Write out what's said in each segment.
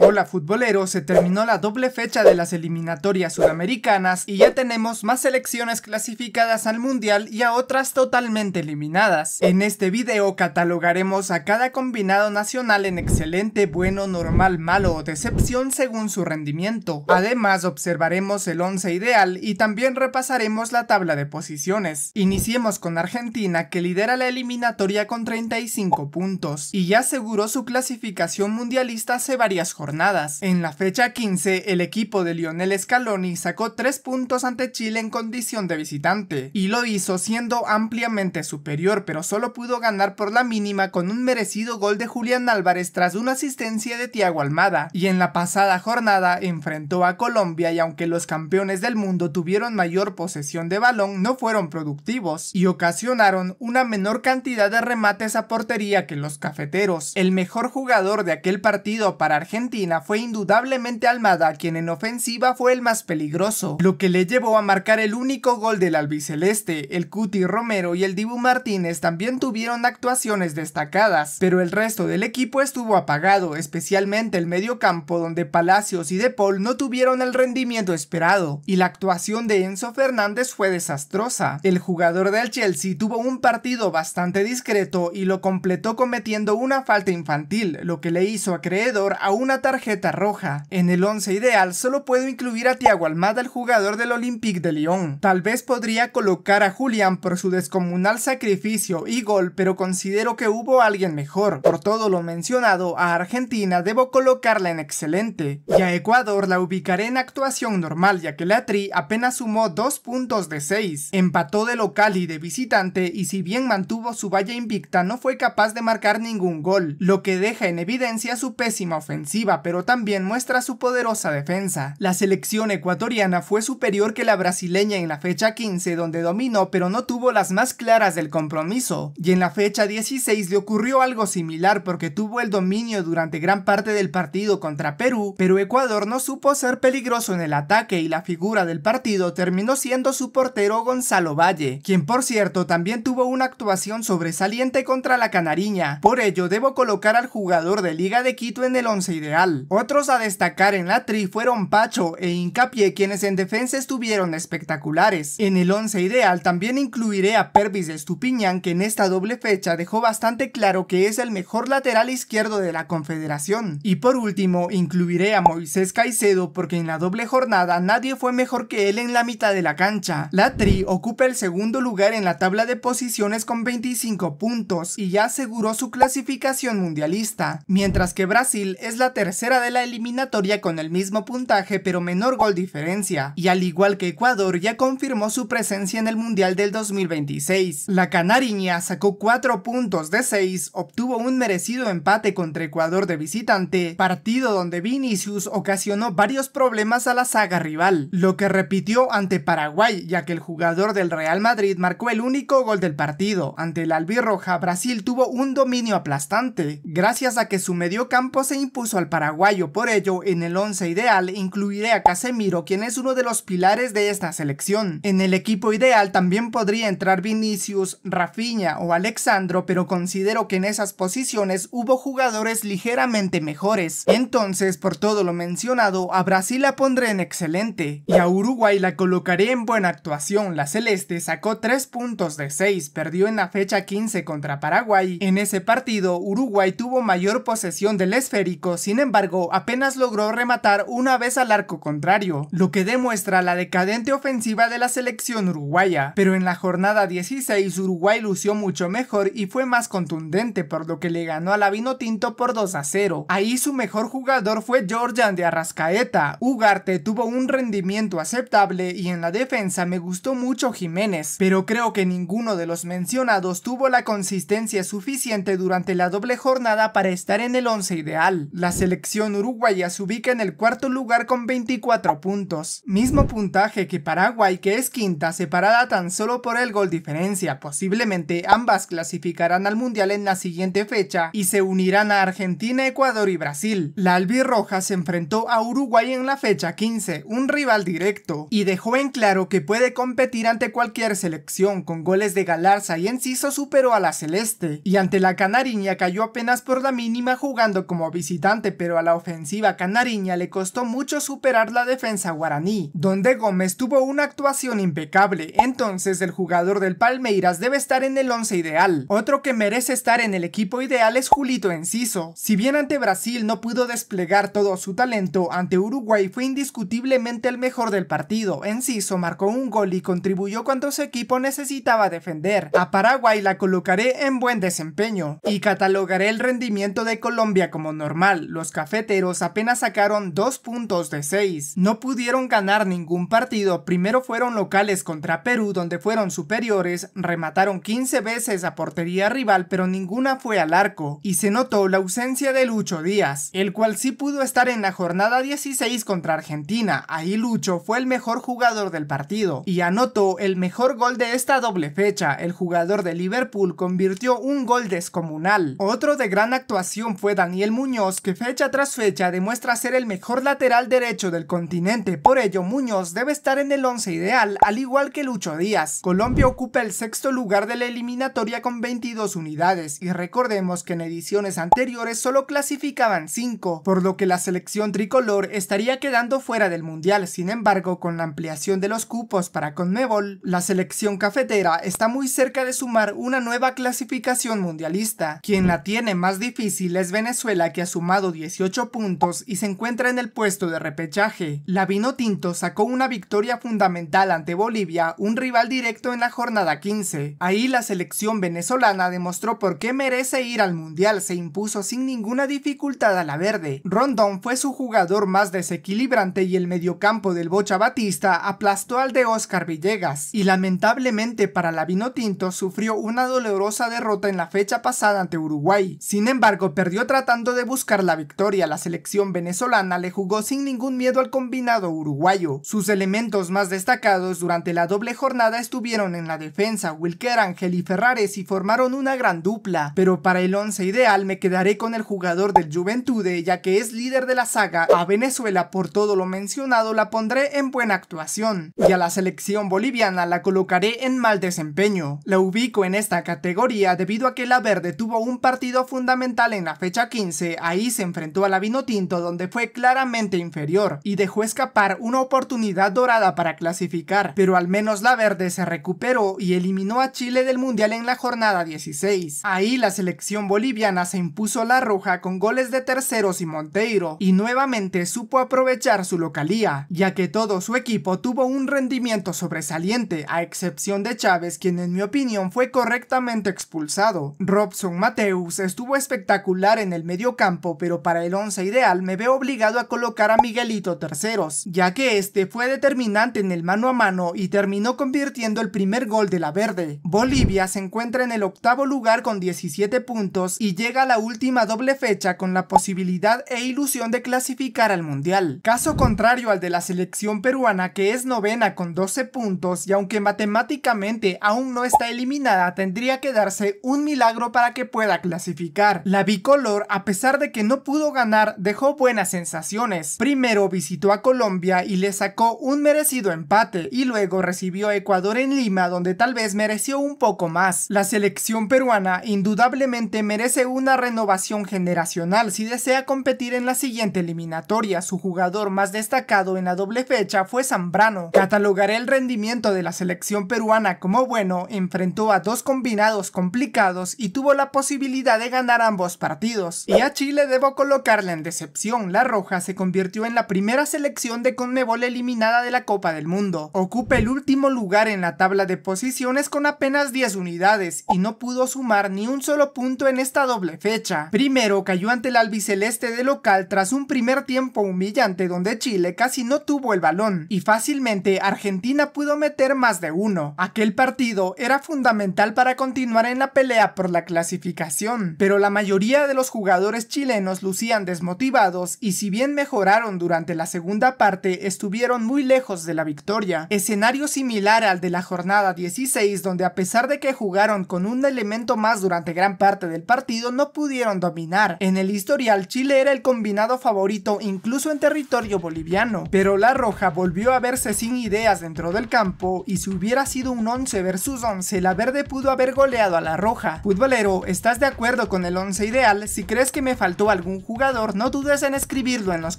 Hola futboleros, se terminó la doble fecha de las eliminatorias sudamericanas y ya tenemos más selecciones clasificadas al mundial y a otras totalmente eliminadas. En este video catalogaremos a cada combinado nacional en excelente, bueno, normal, malo o decepción según su rendimiento. Además observaremos el 11 ideal y también repasaremos la tabla de posiciones. Iniciemos con Argentina, que lidera la eliminatoria con 35 puntos y ya aseguró su clasificación mundialista hace varias jornadas. En la fecha 15, el equipo de Lionel Scaloni sacó 3 puntos ante Chile en condición de visitante, y lo hizo siendo ampliamente superior, pero solo pudo ganar por la mínima con un merecido gol de Julián Álvarez tras una asistencia de Thiago Almada. Y en la pasada jornada enfrentó a Colombia y aunque los campeones del mundo tuvieron mayor posesión de balón, no fueron productivos y ocasionaron una menor cantidad de remates a portería que los cafeteros. El mejor jugador de aquel partido para Argentina fue indudablemente Almada, quien en ofensiva fue el más peligroso, lo que le llevó a marcar el único gol del albiceleste. El Cuti Romero y el Dibu Martínez también tuvieron actuaciones destacadas, pero el resto del equipo estuvo apagado, especialmente el mediocampo, donde Palacios y De Paul no tuvieron el rendimiento esperado, y la actuación de Enzo Fernández fue desastrosa. El jugador del Chelsea tuvo un partido bastante discreto y lo completó cometiendo una falta infantil, lo que le hizo acreedor a una tarjeta roja. En el 11 ideal solo puedo incluir a Thiago Almada, el jugador del Olympique de Lyon. Tal vez podría colocar a Julián por su descomunal sacrificio y gol, pero considero que hubo alguien mejor. Por todo lo mencionado, a Argentina debo colocarla en excelente, y a Ecuador la ubicaré en actuación normal, ya que la Tri apenas sumó 2 puntos de 6, empató de local y de visitante, y si bien mantuvo su valla invicta no fue capaz de marcar ningún gol, lo que deja en evidencia su pésima ofensiva, pero también muestra su poderosa defensa. La selección ecuatoriana fue superior que la brasileña en la fecha 15, donde dominó pero no tuvo las más claras del compromiso, y en la fecha 16 le ocurrió algo similar porque tuvo el dominio durante gran parte del partido contra Perú, pero Ecuador no supo ser peligroso en el ataque y la figura del partido terminó siendo su portero Gonzalo Valle, quien por cierto también tuvo una actuación sobresaliente contra la Canariña. Por ello debo colocar al jugador de Liga de Quito en el 11 ideal. Otros a destacar en la Tri fueron Pacho e Hincapié, quienes en defensa estuvieron espectaculares. En el 11 ideal también incluiré a Pervis Estupiñán, que en esta doble fecha dejó bastante claro que es el mejor lateral izquierdo de la Confederación. Y por último incluiré a Moisés Caicedo, porque en la doble jornada nadie fue mejor que él en la mitad de la cancha. La Tri ocupa el segundo lugar en la tabla de posiciones con 25 puntos y ya aseguró su clasificación mundialista, mientras que Brasil es la tercera de la eliminatoria con el mismo puntaje pero menor gol diferencia, y al igual que Ecuador ya confirmó su presencia en el mundial del 2026. La canariña sacó 4 puntos de 6, obtuvo un merecido empate contra Ecuador de visitante, partido donde Vinicius ocasionó varios problemas a la saga rival, lo que repitió ante Paraguay, ya que el jugador del Real Madrid marcó el único gol del partido. Ante la albirroja, Brasil tuvo un dominio aplastante, gracias a que su mediocampo se impuso al paraguayo. Por ello, en el 11 ideal incluiré a Casemiro, quien es uno de los pilares de esta selección. En el equipo ideal también podría entrar Vinicius, Rafinha o Alexandro, pero considero que en esas posiciones hubo jugadores ligeramente mejores. Entonces, por todo lo mencionado, a Brasil la pondré en excelente y a Uruguay la colocaré en buena actuación. La celeste sacó 3 puntos de 6, perdió en la fecha 15 contra Paraguay. En ese partido, Uruguay tuvo mayor posesión del esférico, sin embargo, apenas logró rematar una vez al arco contrario, lo que demuestra la decadente ofensiva de la selección uruguaya. Pero en la jornada 16 Uruguay lució mucho mejor y fue más contundente, por lo que le ganó a la Vinotinto por 2-0. Ahí su mejor jugador fue Georgian de Arrascaeta. Ugarte tuvo un rendimiento aceptable y en la defensa me gustó mucho Jiménez, pero creo que ninguno de los mencionados tuvo la consistencia suficiente durante la doble jornada para estar en el 11 ideal. La selección uruguaya se ubica en el cuarto lugar con 24 puntos, mismo puntaje que Paraguay, que es quinta, separada tan solo por el gol diferencia. Posiblemente ambas clasificarán al mundial en la siguiente fecha y se unirán a Argentina, Ecuador y Brasil. La albirroja se enfrentó a Uruguay en la fecha 15, un rival directo, y dejó en claro que puede competir ante cualquier selección. Con goles de Galarza y Enciso superó a la celeste, y ante la canariña cayó apenas por la mínima jugando como visitante, pero pero a la ofensiva canariña le costó mucho superar la defensa guaraní, donde Gómez tuvo una actuación impecable. Entonces el jugador del Palmeiras debe estar en el 11 ideal. Otro que merece estar en el equipo ideal es Julito Enciso. Si bien ante Brasil no pudo desplegar todo su talento, ante Uruguay fue indiscutiblemente el mejor del partido. Enciso marcó un gol y contribuyó cuando su equipo necesitaba defender. A Paraguay la colocaré en buen desempeño y catalogaré el rendimiento de Colombia como normal. Los cafeteros apenas sacaron 2 puntos de 6. No pudieron ganar ningún partido. Primero fueron locales contra Perú, donde fueron superiores, remataron 15 veces a portería rival, pero ninguna fue al arco, y se notó la ausencia de Lucho Díaz, el cual sí pudo estar en la jornada 16 contra Argentina. Ahí Lucho fue el mejor jugador del partido y anotó el mejor gol de esta doble fecha. El jugador de Liverpool convirtió un gol descomunal. Otro de gran actuación fue Daniel Muñoz, que fecha tras fecha demuestra ser el mejor lateral derecho del continente. Por ello, Muñoz debe estar en el 11 ideal, al igual que Lucho Díaz. Colombia ocupa el sexto lugar de la eliminatoria con 22 unidades, y recordemos que en ediciones anteriores solo clasificaban 5, por lo que la selección tricolor estaría quedando fuera del mundial. Sin embargo, con la ampliación de los cupos para Conmebol, la selección cafetera está muy cerca de sumar una nueva clasificación mundialista. Quien la tiene más difícil es Venezuela, que ha sumado 18 puntos y se encuentra en el puesto de repechaje. La Vinotinto sacó una victoria fundamental ante Bolivia, un rival directo en la jornada 15. Ahí la selección venezolana demostró por qué merece ir al mundial. Se impuso sin ninguna dificultad a la verde. Rondón fue su jugador más desequilibrante y el mediocampo del Bocha Batista aplastó al de Oscar Villegas. Y lamentablemente para la Vinotinto sufrió una dolorosa derrota en la fecha pasada ante Uruguay. Sin embargo, perdió tratando de buscar la victoria. La selección venezolana le jugó sin ningún miedo al combinado uruguayo. Sus elementos más destacados durante la doble jornada estuvieron en la defensa. Wilker Ángel y Ferrares y formaron una gran dupla, pero para el 11 ideal me quedaré con el jugador del Juventude, ya que es líder de la saga. A Venezuela, por todo lo mencionado, la pondré en buena actuación, y a la selección boliviana la colocaré en mal desempeño. La ubico en esta categoría debido a que la verde tuvo un partido fundamental en la fecha 15. Ahí se enfrentó a la Vinotinto, donde fue claramente inferior y dejó escapar una oportunidad dorada para clasificar, pero al menos la verde se recuperó y eliminó a Chile del mundial en la jornada 16. Ahí la selección boliviana se impuso a la roja con goles de Terceros y Monteiro, y nuevamente supo aprovechar su localía, ya que todo su equipo tuvo un rendimiento sobresaliente, a excepción de Chávez, quien en mi opinión fue correctamente expulsado. Robson Mateus estuvo espectacular en el medio campo, pero para el 11 ideal me veo obligado a colocar a Miguelito Terceros, ya que este fue determinante en el mano a mano y terminó convirtiendo el primer gol de la verde. Bolivia se encuentra en el octavo lugar con 17 puntos y llega a la última doble fecha con la posibilidad e ilusión de clasificar al mundial. Caso contrario al de la selección peruana, que es novena con 12 puntos y aunque matemáticamente aún no está eliminada, tendría que darse un milagro para que pueda clasificar. La bicolor, a pesar de que no pudo ganar, dejó buenas sensaciones. Primero visitó a Colombia y le sacó un merecido empate, y luego recibió a Ecuador en Lima, donde tal vez mereció un poco más. La selección peruana indudablemente merece una renovación generacional si desea competir en la siguiente eliminatoria. Su jugador más destacado en la doble fecha fue Zambrano. Catalogaré el rendimiento de la selección peruana como bueno. Enfrentó a dos combinados complicados y tuvo la posibilidad de ganar ambos partidos. Y a Chile debo colocarla en decepción. La roja se convirtió en la primera selección de Conmebol eliminada de la Copa del Mundo. Ocupa el último lugar en la tabla de posiciones con apenas 10 unidades y no pudo sumar ni un solo punto en esta doble fecha. Primero cayó ante el albiceleste de local tras un primer tiempo humillante donde Chile casi no tuvo el balón y fácilmente Argentina pudo meter más de uno. Aquel partido era fundamental para continuar en la pelea por la clasificación, pero la mayoría de los jugadores chilenos lucían desmotivados y si bien mejoraron durante la segunda parte, estuvieron muy lejos de la victoria. Escenario similar al de la jornada 16, donde a pesar de que jugaron con un elemento más durante gran parte del partido, no pudieron dominar. En el historial, Chile era el combinado favorito incluso en territorio boliviano, pero la roja volvió a verse sin ideas dentro del campo y si hubiera sido un 11 versus 11, la verde pudo haber goleado a la roja. Futbolero, ¿estás de acuerdo con el 11 ideal? Si crees que me faltó algún jugador jugador, no dudes en escribirlo en los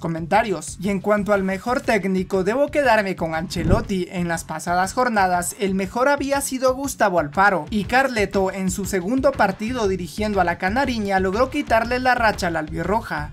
comentarios. Y en cuanto al mejor técnico, debo quedarme con Ancelotti. En las pasadas jornadas, el mejor había sido Gustavo Alfaro, y Carleto en su segundo partido dirigiendo a la Canariña logró quitarle la racha al albirroja.